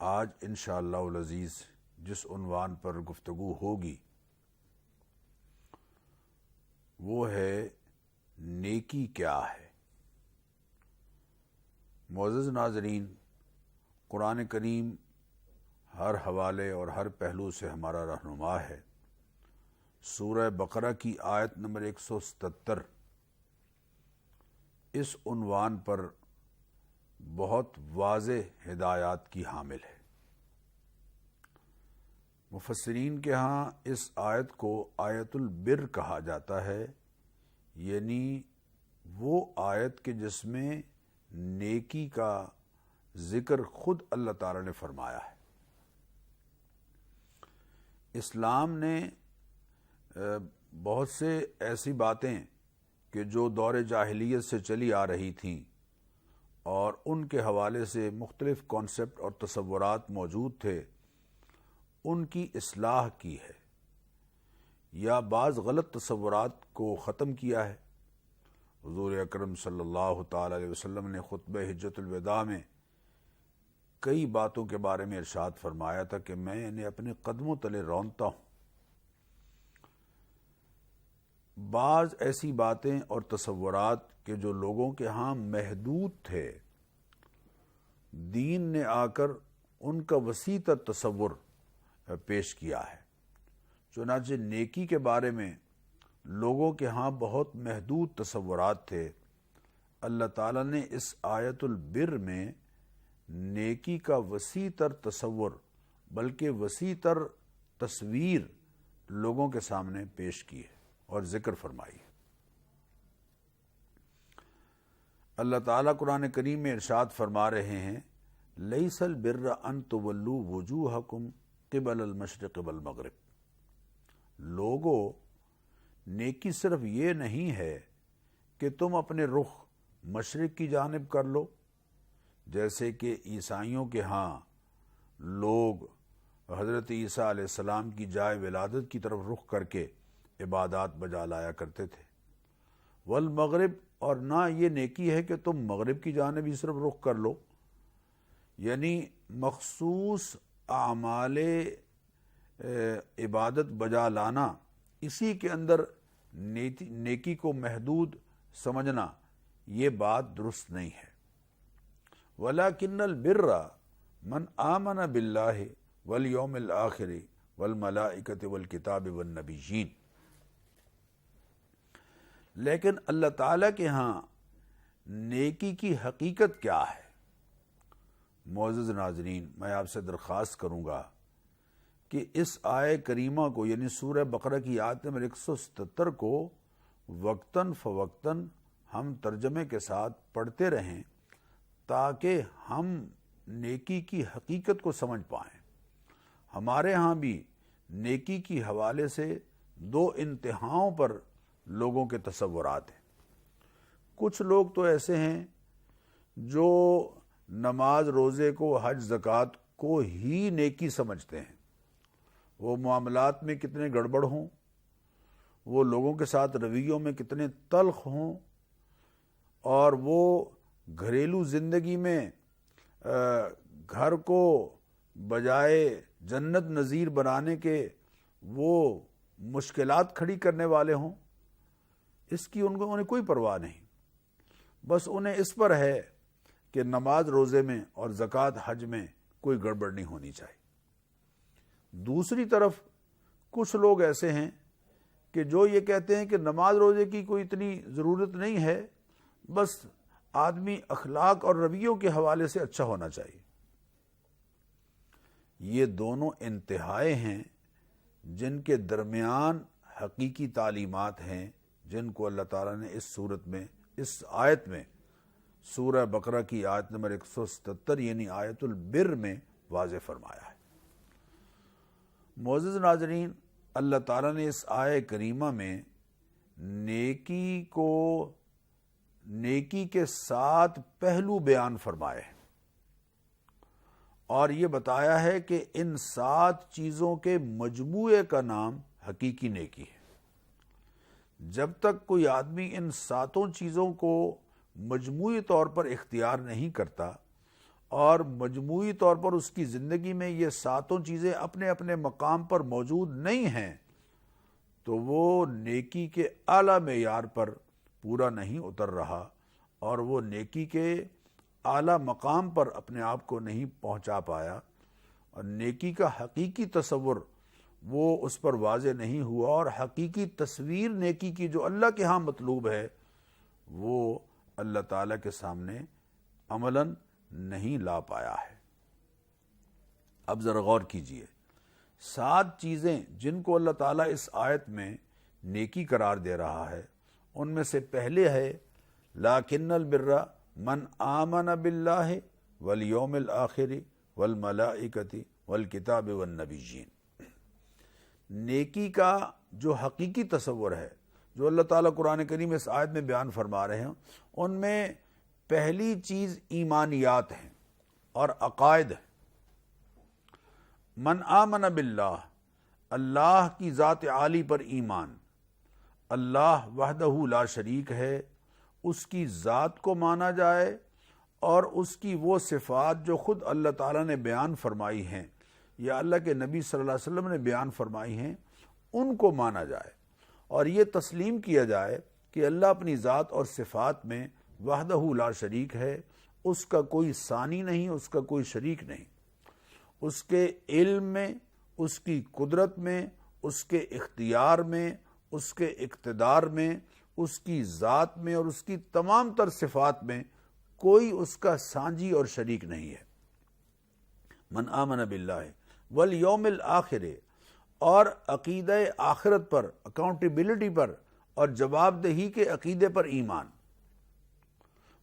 آج انشاءاللہ العزیز جس عنوان پر گفتگو ہوگی وہ ہے نیکی کیا ہے۔ معزز ناظرین، قرآن کریم ہر حوالے اور ہر پہلو سے ہمارا رہنما ہے۔ سورہ بقرہ کی آیت نمبر 177 اس عنوان پر بہت واضح ہدایات کی حامل ہے۔ مفسرین کے ہاں اس آیت کو آیت البر کہا جاتا ہے، یعنی وہ آیت کہ جس میں نیکی کا ذکر خود اللہ تعالی نے فرمایا ہے۔ اسلام نے بہت سے ایسی باتیں کہ جو دور جاہلیت سے چلی آ رہی تھیں اور ان کے حوالے سے مختلف کانسیپٹ اور تصورات موجود تھے، ان کی اصلاح کی ہے یا بعض غلط تصورات کو ختم کیا ہے۔ حضور اکرم صلی اللہ تعالی علیہ وسلم نے خطبہ حجۃ الوداع میں کئی باتوں کے بارے میں ارشاد فرمایا تھا کہ میں انہیں اپنے قدموں تلے رونتا ہوں۔ بعض ایسی باتیں اور تصورات کہ جو لوگوں کے ہاں محدود تھے، دین نے آ کر ان کا وسیع تر تصور پیش کیا ہے۔ چنانچہ نیکی کے بارے میں لوگوں کے ہاں بہت محدود تصورات تھے، اللہ تعالیٰ نے اس آیت البر میں نیکی کا وسیع تر تصور بلکہ وسیع تر تصویر لوگوں کے سامنے پیش کی ہے اور ذکر فرمائی ہے۔ اللہ تعالیٰ قرآن کریم میں ارشاد فرما رہے ہیں، لیس البر ان تولوا وجوہکم قبل المشرق والمغرب۔ لوگو، نیکی صرف یہ نہیں ہے کہ تم اپنے رخ مشرق کی جانب کر لو، جیسے کہ عیسائیوں کے ہاں لوگ حضرت عیسیٰ علیہ السلام کی جائے ولادت کی طرف رخ کر کے عبادات بجا لایا کرتے تھے، والمغرب، اور نہ یہ نیکی ہے کہ تم مغرب کی جانب ہی صرف رخ کر لو، یعنی مخصوص اعمال عبادت بجا لانا، اسی کے اندر نیکی کو محدود سمجھنا، یہ بات درست نہیں ہے۔ وَلَكِنَّ الْبِرَّ مَنْ آمَنَ بِاللَّهِ وَالْيَوْمِ الْآخِرِ وَالْمَلَائِكَةِ وَالْكِتَابِ وَالنَّبِيِّينَ۔ لیکن اللہ تعالیٰ کے ہاں نیکی کی حقیقت کیا ہے؟ معزز ناظرین، میں آپ سے درخواست کروں گا کہ اس آیہ کریمہ کو، یعنی سورہ بقرہ کی آیت نمبر 177 کو وقتاً فوقتاً ہم ترجمے کے ساتھ پڑھتے رہیں تاکہ ہم نیکی کی حقیقت کو سمجھ پائیں۔ ہمارے ہاں بھی نیکی کی حوالے سے دو انتہاؤں پر لوگوں کے تصورات ہیں۔ کچھ لوگ تو ایسے ہیں جو نماز روزے کو، حج زکوٰۃ کو ہی نیکی سمجھتے ہیں، وہ معاملات میں کتنے گڑبڑ ہوں، وہ لوگوں کے ساتھ رویوں میں کتنے تلخ ہوں، اور وہ گھریلو زندگی میں گھر کو بجائے جنت نظیر بنانے کے وہ مشکلات کھڑی کرنے والے ہوں، اس کی انہیں کوئی پرواہ نہیں۔ بس انہیں اس پر ہے کہ نماز روزے میں اور زکوٰۃ حج میں کوئی گڑبڑ نہیں ہونی چاہیے۔ دوسری طرف کچھ لوگ ایسے ہیں کہ جو یہ کہتے ہیں کہ نماز روزے کی کوئی اتنی ضرورت نہیں ہے، بس آدمی اخلاق اور رویوں کے حوالے سے اچھا ہونا چاہیے۔ یہ دونوں انتہائیں ہیں جن کے درمیان حقیقی تعلیمات ہیں، جن کو اللہ تعالیٰ نے اس صورت میں، اس آیت میں، سورہ بقرہ کی آیت نمبر 177 یعنی آیت البر میں واضح فرمایا ہے۔ معزز ناظرین، اللہ تعالیٰ نے اس آیہ کریمہ میں نیکی کے 7 پہلو بیان فرمائے ہیں اور یہ بتایا ہے کہ ان 7 چیزوں کے مجموعے کا نام حقیقی نیکی ہے۔ جب تک کوئی آدمی ان 7 چیزوں کو مجموعی طور پر اختیار نہیں کرتا اور مجموعی طور پر اس کی زندگی میں یہ ساتوں چیزیں اپنے اپنے مقام پر موجود نہیں ہیں تو وہ نیکی کے اعلیٰ معیار پر پورا نہیں اتر رہا اور وہ نیکی کے اعلیٰ مقام پر اپنے آپ کو نہیں پہنچا پایا، اور نیکی کا حقیقی تصور وہ اس پر واضح نہیں ہوا، اور حقیقی تصویر نیکی کی جو اللہ کے ہاں مطلوب ہے وہ اللہ تعالیٰ کے سامنے عملاً نہیں لا پایا ہے۔ اب ذرا غور کیجئے، 7 چیزیں جن کو اللہ تعالیٰ اس آیت میں نیکی قرار دے رہا ہے، ان میں سے پہلے ہے لَٰكِنَّ الْبِرَّ مَنْ آمَنَ بِاللَّهِ وَالْيَوْمِ الْآخِرِ وَالْمَلَائِكَةِ وَالْكِتَابِ وَالنَّبِيِّينَ۔ نیکی کا جو حقیقی تصور ہے جو اللہ تعالیٰ قرآن کریم اس آیت میں بیان فرما رہے ہیں، ان میں پہلی چیز ایمانیات ہیں اور عقائد ہیں۔ من آمن باللہ، اللہ کی ذات عالی پر ایمان، اللہ وحدہ لا شریک ہے، اس کی ذات کو مانا جائے اور اس کی وہ صفات جو خود اللہ تعالیٰ نے بیان فرمائی ہیں یا اللہ کے نبی صلی اللہ علیہ وسلم نے بیان فرمائی ہیں، ان کو مانا جائے، اور یہ تسلیم کیا جائے کہ اللہ اپنی ذات اور صفات میں وحدہ لا شریک ہے، اس کا کوئی ثانی نہیں، اس کا کوئی شریک نہیں، اس کے علم میں، اس کی قدرت میں، اس کے اختیار میں، اس کے اقتدار میں، اس کی ذات میں اور اس کی تمام تر صفات میں کوئی اس کا سانجی اور شریک نہیں ہے۔ من آمن باللہ والیوم الآخر، اور عقیدہ آخرت پر، اکاؤنٹیبلٹی پر اور جواب دہی کے عقیدے پر ایمان،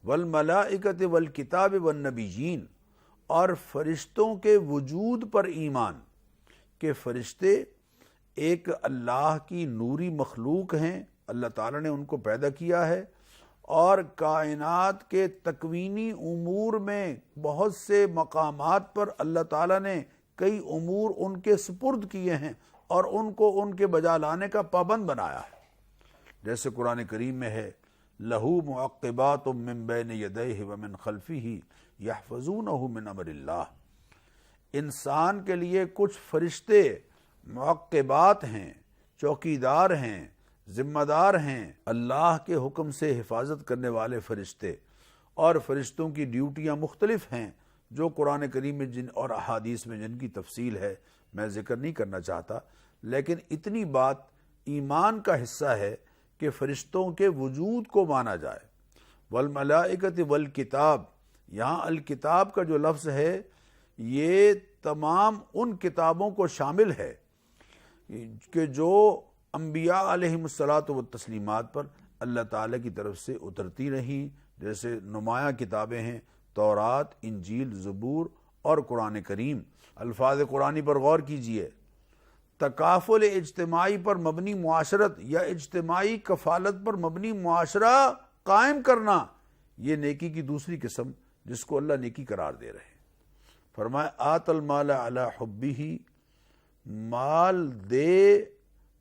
والملائکۃ والکتاب والنبیین، اور فرشتوں کے وجود پر ایمان کہ فرشتے ایک اللہ کی نوری مخلوق ہیں، اللہ تعالیٰ نے ان کو پیدا کیا ہے، اور کائنات کے تکوینی امور میں بہت سے مقامات پر اللہ تعالیٰ نے کئی امور ان کے سپرد کیے ہیں اور ان کو ان کے بجا لانے کا پابند بنایا ہے۔ جیسے قرآن کریم میں ہے لَهُ مُعَقِّبَاتٌ مِّن بَيْنِ يَدَيْهِ وَمِن خَلْفِهِ يَحْفَظُونَهُ مِنْ أَمْرِ اللَّهِ۔ انسان کے لیے کچھ فرشتے معقبات ہیں، چوکیدار ہیں، ذمہ دار ہیں، اللہ کے حکم سے حفاظت کرنے والے فرشتے، اور فرشتوں کی ڈیوٹیاں مختلف ہیں جو قرآن کریم میں جن اور احادیث میں جن کی تفصیل ہے میں ذکر نہیں کرنا چاہتا، لیکن اتنی بات ایمان کا حصہ ہے کہ فرشتوں کے وجود کو مانا جائے۔ والملائکۃ والکتاب، یہاں الکتاب کا جو لفظ ہے یہ تمام ان کتابوں کو شامل ہے کہ جو انبیاء علیہم الصلاۃ والتسلیمات پر اللہ تعالیٰ کی طرف سے اترتی رہیں، جیسے نمایاں کتابیں ہیں تورات، انجیل، زبور اور قرآن کریم۔ الفاظ قرآنی پر غور کیجئے، تکافل اجتماعی پر مبنی معاشرت یا اجتماعی کفالت پر مبنی معاشرہ قائم کرنا، یہ نیکی کی دوسری قسم جس کو اللہ نیکی قرار دے رہے ہیں۔ فرمایا آت المال علی حبہ، مال دے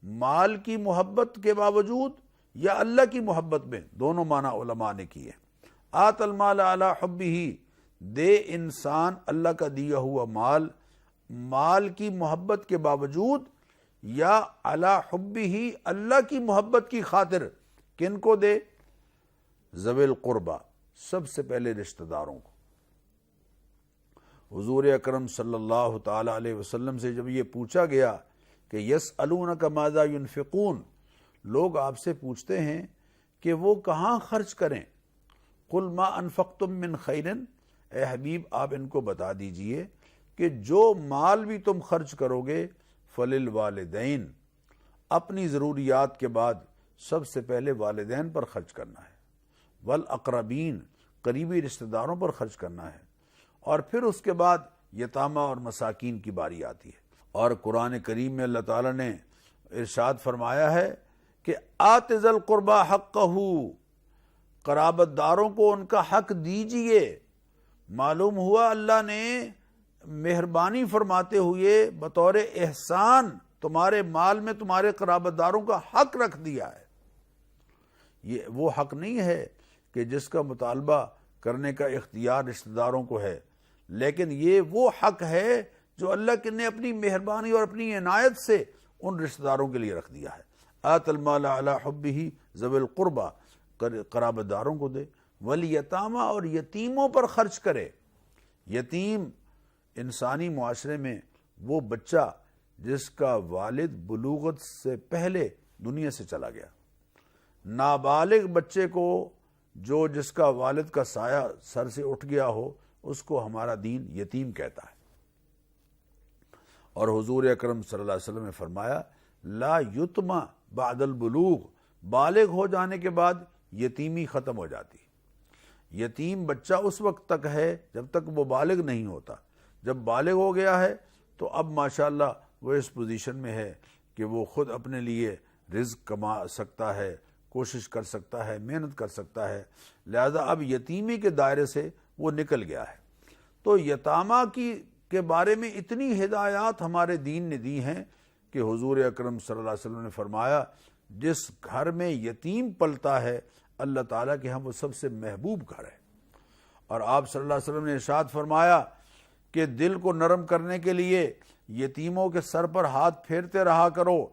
مال کی محبت کے باوجود یا اللہ کی محبت میں، دونوں معنی علماء نے کیے۔ آت المال علی حبہ، دے انسان اللہ کا دیا ہوا مال، مال کی محبت کے باوجود، یا علی حبہ، اللہ کی محبت کی خاطر۔ کن کو دے؟ ذوی القربہ، سب سے پہلے رشتہ داروں کو۔ حضور اکرم صلی اللہ تعالی علیہ وسلم سے جب یہ پوچھا گیا کہ یسألونک ماذا ینفقون، لوگ آپ سے پوچھتے ہیں کہ وہ کہاں خرچ کریں، قل ما انفقتم من خیر، اے حبیب آپ ان کو بتا دیجئے کہ جو مال بھی تم خرچ کرو گے فللوالدین، اپنی ضروریات کے بعد سب سے پہلے والدین پر خرچ کرنا ہے، والاقربین، قریبی رشتہ داروں پر خرچ کرنا ہے، اور پھر اس کے بعد یتامہ اور مساکین کی باری آتی ہے۔ اور قرآن کریم میں اللہ تعالیٰ نے ارشاد فرمایا ہے کہ آت ذی القربى حقہ، قرابت داروں کو ان کا حق دیجئے۔ معلوم ہوا اللہ نے مہربانی فرماتے ہوئے بطور احسان تمہارے مال میں تمہارے قرابت داروں کا حق رکھ دیا ہے۔ یہ وہ حق نہیں ہے کہ جس کا مطالبہ کرنے کا اختیار رشتہ داروں کو ہے، لیکن یہ وہ حق ہے جو اللہ نے اپنی مہربانی اور اپنی عنایت سے ان رشتہ داروں کے لیے رکھ دیا ہے۔ آت المال علی حبہ ذوی القربہ، قرابت داروں کو دے، والیتامى، اور یتیموں پر خرچ کرے۔ یتیم انسانی معاشرے میں وہ بچہ جس کا والد بلوغت سے پہلے دنیا سے چلا گیا، نابالغ بچے کو جس کا والد کا سایہ سر سے اٹھ گیا ہو، اس کو ہمارا دین یتیم کہتا ہے۔ اور حضور اکرم صلی اللہ علیہ وسلم نے فرمایا لا یتما بعد البلوغ، بالغ ہو جانے کے بعد یتیمی ختم ہو جاتی۔ یتیم بچہ اس وقت تک ہے جب تک وہ بالغ نہیں ہوتا، جب بالغ ہو گیا ہے تو اب ماشاءاللہ وہ اس پوزیشن میں ہے کہ وہ خود اپنے لیے رزق کما سکتا ہے، کوشش کر سکتا ہے، محنت کر سکتا ہے، لہذا اب یتیمی کے دائرے سے وہ نکل گیا ہے۔ تو یتامہ کے بارے میں اتنی ہدایات ہمارے دین نے دی ہیں کہ حضور اکرم صلی اللہ علیہ وسلم نے فرمایا جس گھر میں یتیم پلتا ہے اللہ تعالیٰ کے ہم وہ سب سے محبوب گھر ہے۔ اور آپ صلی اللہ علیہ وسلم نے ارشاد فرمایا کہ دل کو نرم کرنے کے لیے یتیموں کے سر پر ہاتھ پھیرتے رہا کرو۔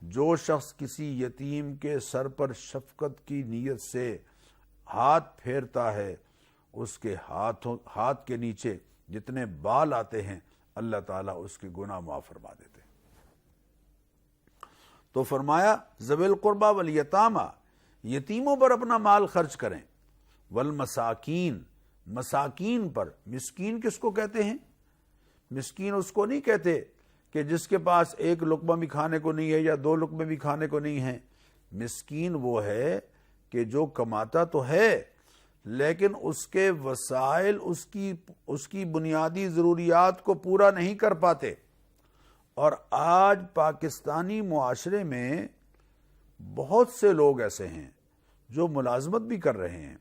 جو شخص کسی یتیم کے سر پر شفقت کی نیت سے ہاتھ پھیرتا ہے، اس کے ہاتھ کے نیچے جتنے بال آتے ہیں اللہ تعالیٰ اس کے گناہ معاف فرما دیتے ہیں۔ تو فرمایا ذوی القربہ والیتامى، یتیموں پر اپنا مال خرچ کریں، والمساکین، مساکین پر۔ مسکین کس کو کہتے ہیں؟ مسکین اس کو نہیں کہتے کہ جس کے پاس ایک لقمہ بھی کھانے کو نہیں ہے یا دو لقمے بھی کھانے کو نہیں ہیں۔ مسکین وہ ہے کہ جو کماتا تو ہے لیکن اس کے وسائل اس کی بنیادی ضروریات کو پورا نہیں کر پاتے۔ اور آج پاکستانی معاشرے میں بہت سے لوگ ایسے ہیں جو ملازمت بھی کر رہے ہیں،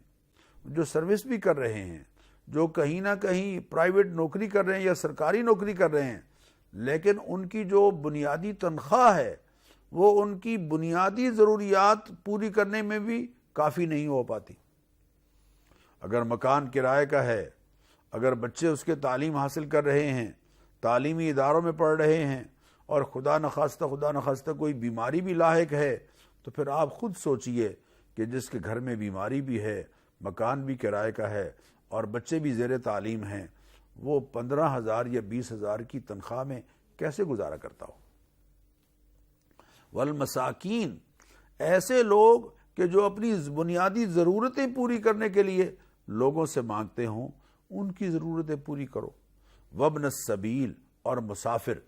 جو سروس بھی کر رہے ہیں، جو کہیں نہ کہیں پرائیویٹ نوکری کر رہے ہیں یا سرکاری نوکری کر رہے ہیں، لیکن ان کی جو بنیادی تنخواہ ہے وہ ان کی بنیادی ضروریات پوری کرنے میں بھی کافی نہیں ہو پاتی۔ اگر مکان کرائے کا ہے، اگر بچے اس کے تعلیم حاصل کر رہے ہیں، تعلیمی اداروں میں پڑھ رہے ہیں، اور خدا نخواستہ کوئی بیماری بھی لاحق ہے، تو پھر آپ خود سوچئے کہ جس کے گھر میں بیماری بھی ہے، مکان بھی کرائے کا ہے اور بچے بھی زیر تعلیم ہیں، وہ 15,000 یا 20,000 کی تنخواہ میں کیسے گزارا کرتا ہو؟ والمساکین، ایسے لوگ کہ جو اپنی بنیادی ضرورتیں پوری کرنے کے لیے لوگوں سے مانگتے ہوں، ان کی ضرورتیں پوری کرو۔ وابن السبیل، اور مسافر،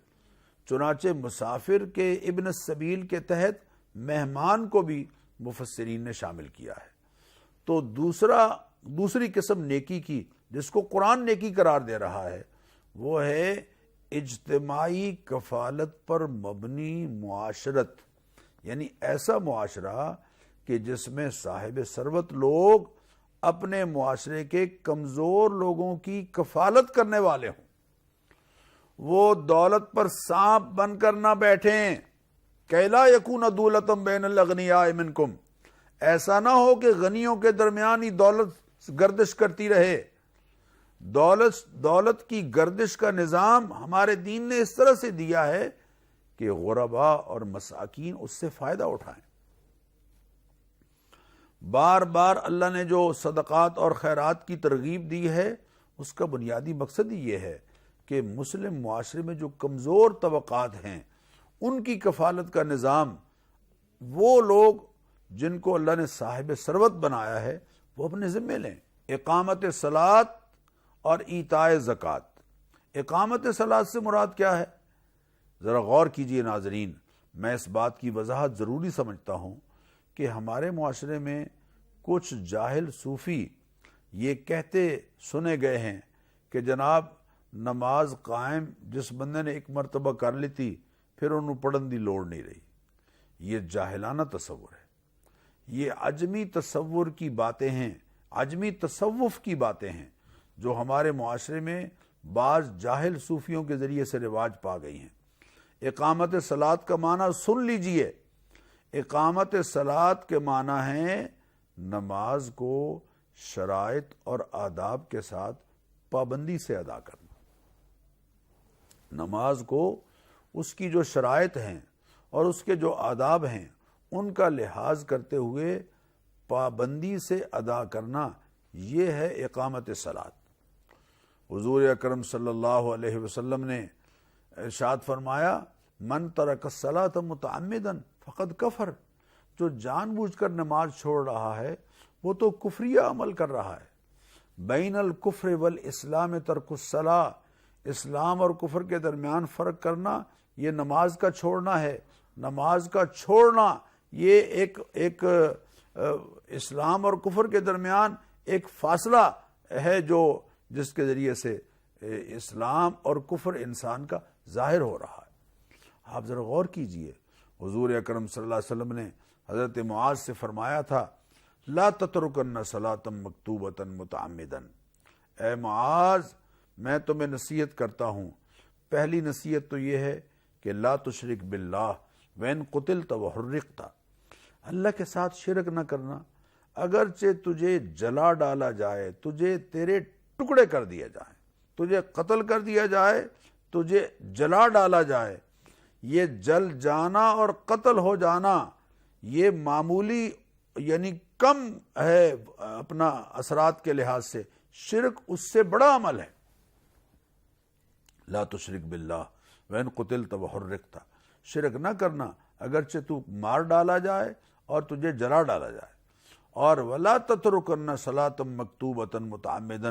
چنانچہ مسافر کے ابن السبیل کے تحت مہمان کو بھی مفسرین نے شامل کیا ہے۔ تو دوسری قسم نیکی کی جس کو قرآن نیکی قرار دے رہا ہے وہ ہے اجتماعی کفالت پر مبنی معاشرت، یعنی ایسا معاشرہ کہ جس میں صاحب ثروت لوگ اپنے معاشرے کے کمزور لوگوں کی کفالت کرنے والے ہوں، وہ دولت پر سانپ بن کر نہ بیٹھیں۔ کہ لا یکون دولۃ بین الاغنیاء منکم، ایسا نہ ہو کہ غنیوں کے درمیان ہی دولت گردش کرتی رہے۔ دولت کی گردش کا نظام ہمارے دین نے اس طرح سے دیا ہے کہ غرباء اور مساکین اس سے فائدہ اٹھائیں۔ بار بار اللہ نے جو صدقات اور خیرات کی ترغیب دی ہے اس کا بنیادی مقصد ہی یہ ہے کہ مسلم معاشرے میں جو کمزور طبقات ہیں ان کی کفالت کا نظام، وہ لوگ جن کو اللہ نے صاحب ثروت بنایا ہے وہ اپنے ذمے لیں۔ اقامت صلاۃ اور ایتاء زکوٰۃ۔ اقامت صلاۃ سے مراد کیا ہے؟ ذرا غور کیجئے ناظرین، میں اس بات کی وضاحت ضروری سمجھتا ہوں کہ ہمارے معاشرے میں کچھ جاہل صوفی یہ کہتے سنے گئے ہیں کہ جناب نماز قائم جس بندے نے ایک مرتبہ کر لی تھی پھر انہوں پڑھن دی لوڑ نہیں رہی۔ یہ جاہلانہ تصور ہے، یہ عجمی تصور کی باتیں ہیں، عجمی تصوف کی باتیں ہیں جو ہمارے معاشرے میں بعض جاہل صوفیوں کے ذریعے سے رواج پا گئی ہیں۔ اقامت صلاۃ کا معنی سن لیجئے، اقامت صلاۃ کے معنی ہے نماز کو شرائط اور آداب کے ساتھ پابندی سے ادا کرنا. نماز کو اس کی جو شرائط ہیں اور اس کے جو آداب ہیں ان کا لحاظ کرتے ہوئے پابندی سے ادا کرنا، یہ ہے اقامت صلاۃ. حضور اکرم صلی اللہ علیہ وسلم نے ارشاد فرمایا من ترک الصلاۃ متعمدا فقد کفر. جو جان بوجھ کر نماز چھوڑ رہا ہے وہ تو کفریہ عمل کر رہا ہے. بین الکفر والاسلام ترک الصلاۃ، اسلام اور کفر کے درمیان فرق کرنا یہ نماز کا چھوڑنا ہے. نماز کا چھوڑنا یہ ایک اسلام اور کفر کے درمیان ایک فاصلہ ہے جس کے ذریعے سے اسلام اور کفر انسان کا ظاہر ہو رہا ہے. آپ ذرا غور کیجئے، حضور اکرم صلی اللہ علیہ وسلم نے حضرت معاذ سے فرمایا تھا لا تترکن صلاۃ مکتوبۃ متعمدا. اے معاذ، میں تمہیں نصیحت کرتا ہوں. پہلی نصیحت تو یہ ہے کہ لا تشرک باللہ وین قتلت وحرقت. اللہ کے ساتھ شرک نہ کرنا. اگرچہ تجھے جلا ڈالا جائے، تجھے تیرے ٹکڑے کر دیا جائے، تجھے قتل کر دیا جائے، تجھے جلا ڈالا جائے، یہ جل جانا اور قتل ہو جانا یہ معمولی یعنی کم ہے اپنا اثرات کے لحاظ سے. شرک اس سے بڑا عمل ہے. لا تشرک باللہ وین قتلت وحرقت. شرک نہ کرنا اگرچہ تو مار ڈالا جائے اور تجھے جلا ڈالا جائے. اور ولا تترکن صلاۃ مکتوبۃ متعمدا،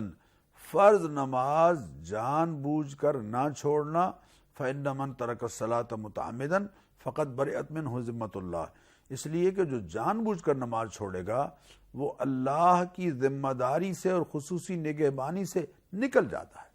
فرض نماز جان بوجھ کر نہ چھوڑنا. فإن من ترک الصلاۃ متعمدا فقد برئت منہ ذمۃ اللہ. اس لیے کہ جو جان بوجھ کر نماز چھوڑے گا وہ اللہ کی ذمہ داری سے اور خصوصی نگہبانی سے نکل جاتا ہے.